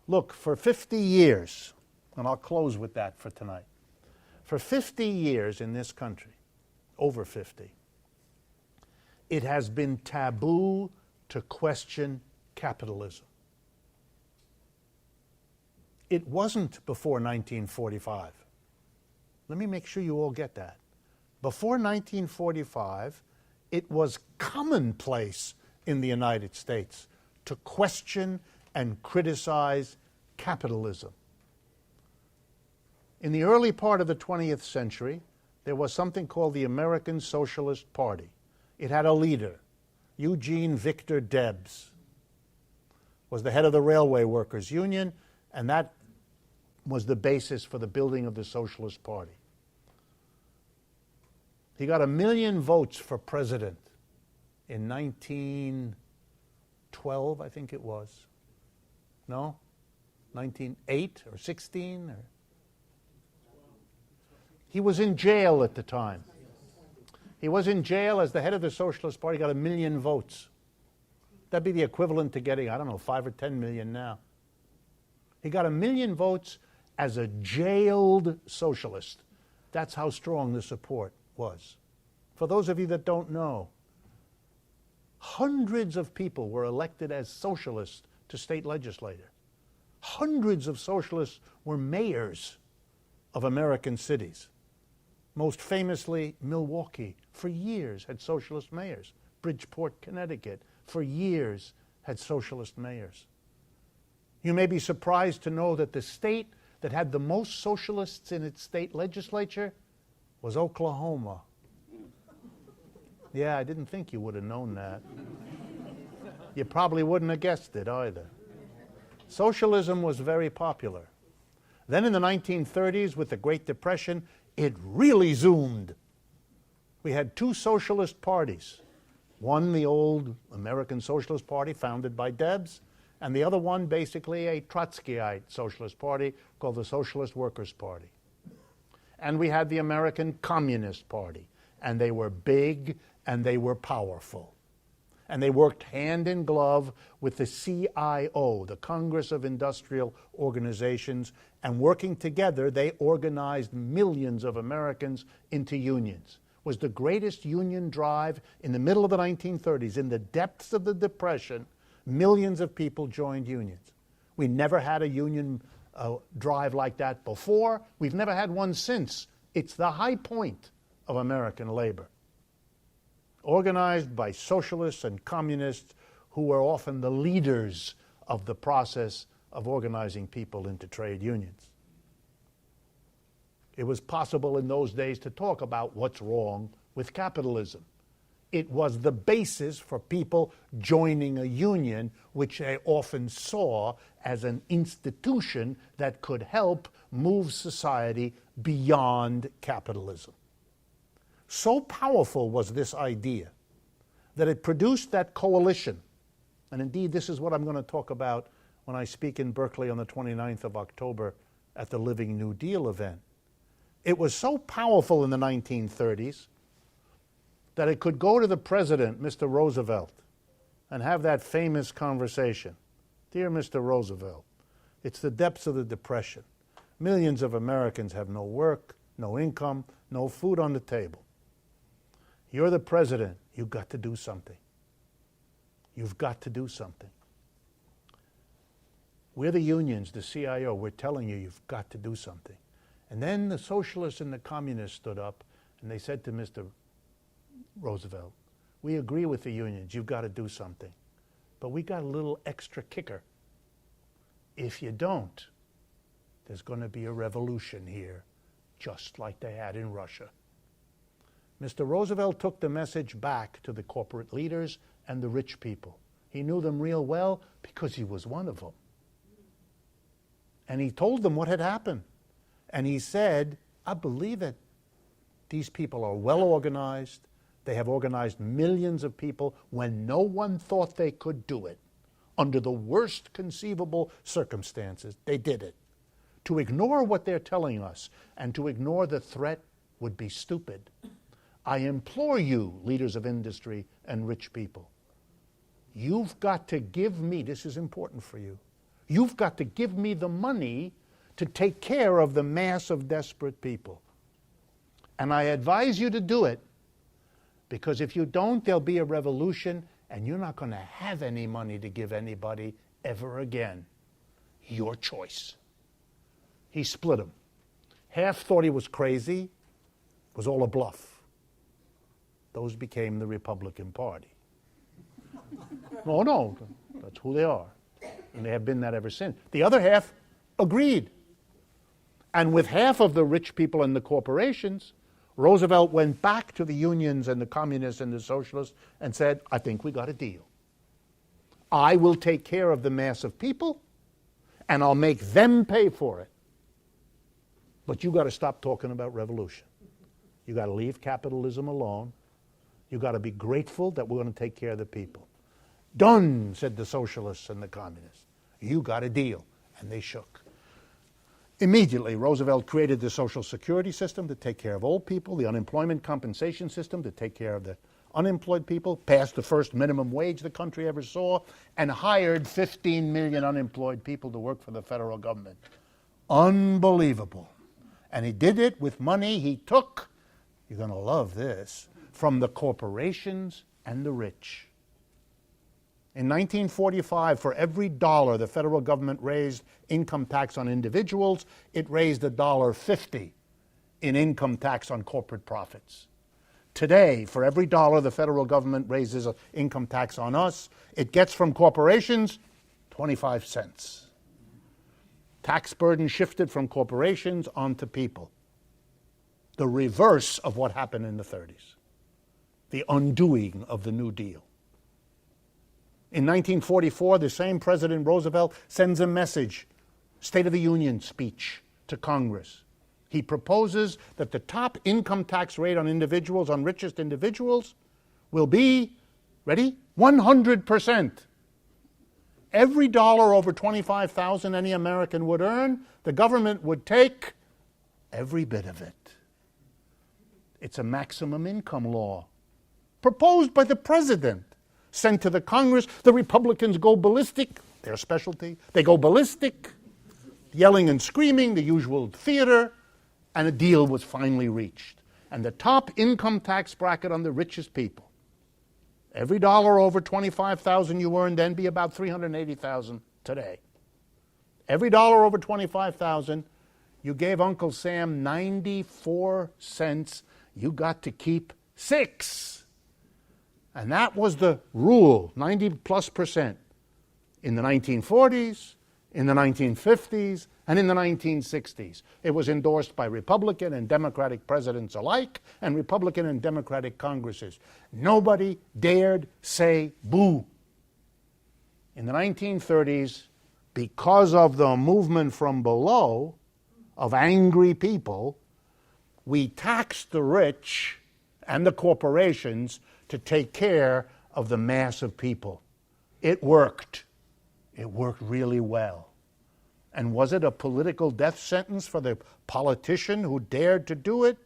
Look, for 50 years, and I'll close with that for tonight. For 50 years in this country, over 50, it has been taboo to question capitalism. It wasn't before 1945. Let me make sure you all get that. Before 1945, it was commonplace in the United States to question and criticize capitalism. In the early part of the 20th century, there was something called the American Socialist Party. It had a leader, Eugene Victor Debs, was the head of the Railway Workers Union, and that was the basis for the building of the Socialist Party. He got 1 million votes for president in 1912, I think it was. No? 1908 or 16? Or... He was in jail at the time. He was in jail as the head of the Socialist Party, got 1 million votes. That'd be the equivalent to getting, I don't know, 5 or 10 million now. He got 1 million votes as a jailed socialist. That's how strong the support was. For those of you that don't know, hundreds of people were elected as socialists to state legislature. Hundreds of socialists were mayors of American cities. Most famously, Milwaukee, for years had socialist mayors. Bridgeport, Connecticut, for years had socialist mayors. You may be surprised to know that the state that had the most socialists in its state legislature was Oklahoma. Yeah, I didn't think you would have known that. You probably wouldn't have guessed it either. Socialism was very popular. Then in the 1930s, with the Great Depression, it really zoomed. We had 2 socialist parties. One, the old American Socialist Party, founded by Debs, and the other one, basically a Trotskyite socialist party called the Socialist Workers' Party. And we had the American Communist Party, and they were big and they were powerful. And they worked hand in glove with the CIO, the Congress of Industrial Organizations, and working together, they organized millions of Americans into unions. It was the greatest union drive in the middle of the 1930s. In the depths of the Depression, millions of people joined unions. We never had a union drive like that before. We've never had one since. It's the high point of American labor. Organized by socialists and communists who were often the leaders of the process of organizing people into trade unions. It was possible in those days to talk about what's wrong with capitalism. It was the basis for people joining a union, which they often saw as an institution that could help move society beyond capitalism. So powerful was this idea that it produced that coalition. And indeed, this is what I'm going to talk about when I speak in Berkeley on the 29th of October at the Living New Deal event. It was so powerful in the 1930s that it could go to the president, Mr. Roosevelt, and have that famous conversation. Dear Mr. Roosevelt, it's the depths of the Depression. Millions of Americans have no work, no income, no food on the table. You're the president. You've got to do something. You've got to do something. We're the unions, the CIO. We're telling you, you've got to do something. And then the socialists and the communists stood up and they said to Mr. Roosevelt, we agree with the unions. You've got to do something. But we got a little extra kicker. If you don't, there's going to be a revolution here, just like they had in Russia. Mr. Roosevelt took the message back to the corporate leaders and the rich people. He knew them real well because he was one of them. And he told them what had happened. And he said, I believe it. These people are well organized. They have organized millions of people when no one thought they could do it. Under the worst conceivable circumstances, they did it. To ignore what they're telling us and to ignore the threat would be stupid. I implore you, leaders of industry and rich people, you've got to give me, this is important for you, You've got to give me the money to take care of the mass of desperate people. And I advise you to do it, because if you don't, there'll be a revolution, and you're not going to have any money to give anybody ever again. Your choice. He split them. Half thought he was crazy. It was all a bluff. Those became the Republican Party. No, that's who they are. And they have been that ever since. The other half agreed. And with half of the rich people and the corporations, Roosevelt went back to the unions and the communists and the socialists and said, I think we got a deal. I will take care of the mass of people, and I'll make them pay for it. But you got to stop talking about revolution. You got to leave capitalism alone. You got to be grateful that we're going to take care of the people. Done, said the socialists and the communists. You got a deal. And they shook. Immediately, Roosevelt created the Social Security system to take care of old people, the unemployment compensation system to take care of the unemployed people, passed the first minimum wage the country ever saw, and hired 15 million unemployed people to work for the federal government. Unbelievable. And he did it with money he took, you're going to love this, from the corporations and the rich. In 1945, for every dollar the federal government raised income tax on individuals, it raised $1.50 in income tax on corporate profits. Today, for every dollar the federal government raises income tax on us, it gets from corporations 25 cents. Tax burden shifted from corporations onto people. The reverse of what happened in the 30s. The undoing of the New Deal. In 1944, the same President Roosevelt sends a message, State of the Union speech to Congress. He proposes that the top income tax rate on individuals, on richest individuals, will be, ready, 100%. Every dollar over $25,000 any American would earn, the government would take every bit of it. It's a maximum income law proposed by the president, sent to the Congress. The Republicans go ballistic, their specialty. They go ballistic, yelling and screaming, the usual theater, and a deal was finally reached. And the top income tax bracket on the richest people, every dollar over $25,000 you earn then be about $380,000 today. Every dollar over $25,000, you gave Uncle Sam 94 cents, you got to keep 6. And that was the rule, 90+%, in the 1940s, in the 1950s, and in the 1960s. It was endorsed by Republican and Democratic presidents alike, and Republican and Democratic Congresses. Nobody dared say boo. In the 1930s, because of the movement from below, of angry people, we taxed the rich and the corporations to take care of the mass of people. It worked. It worked really well. And was it a political death sentence for the politician who dared to do it?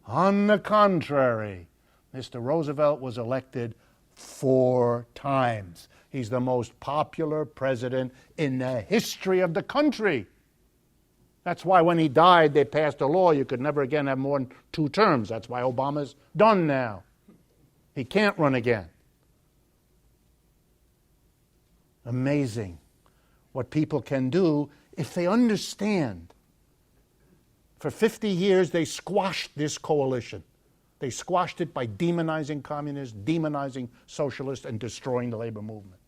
On the contrary, Mr. Roosevelt was elected 4 times. He's the most popular president in the history of the country. That's why when he died, they passed a law you could never again have more than 2 terms. That's why Obama's done now. He can't run again. Amazing what people can do if they understand. For 50 years, they squashed this coalition. They squashed it by demonizing communists, demonizing socialists, and destroying the labor movement.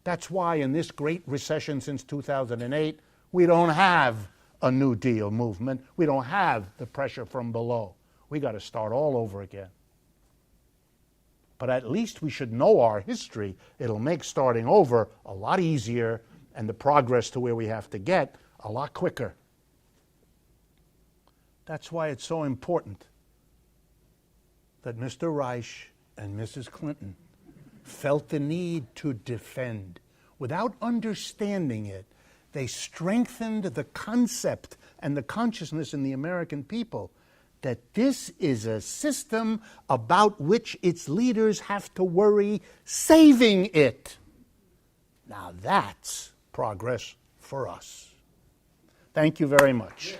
That's why in this great recession since 2008, we don't have a New Deal movement. We don't have the pressure from below. We got to start all over again. But at least we should know our history. It'll make starting over a lot easier and the progress to where we have to get a lot quicker. That's why it's so important that Mr. Reich and Mrs. Clinton felt the need to defend. Without understanding it, they strengthened the concept and the consciousness in the American people that this is a system about which its leaders have to worry saving it. Now that's progress for us. Thank you very much.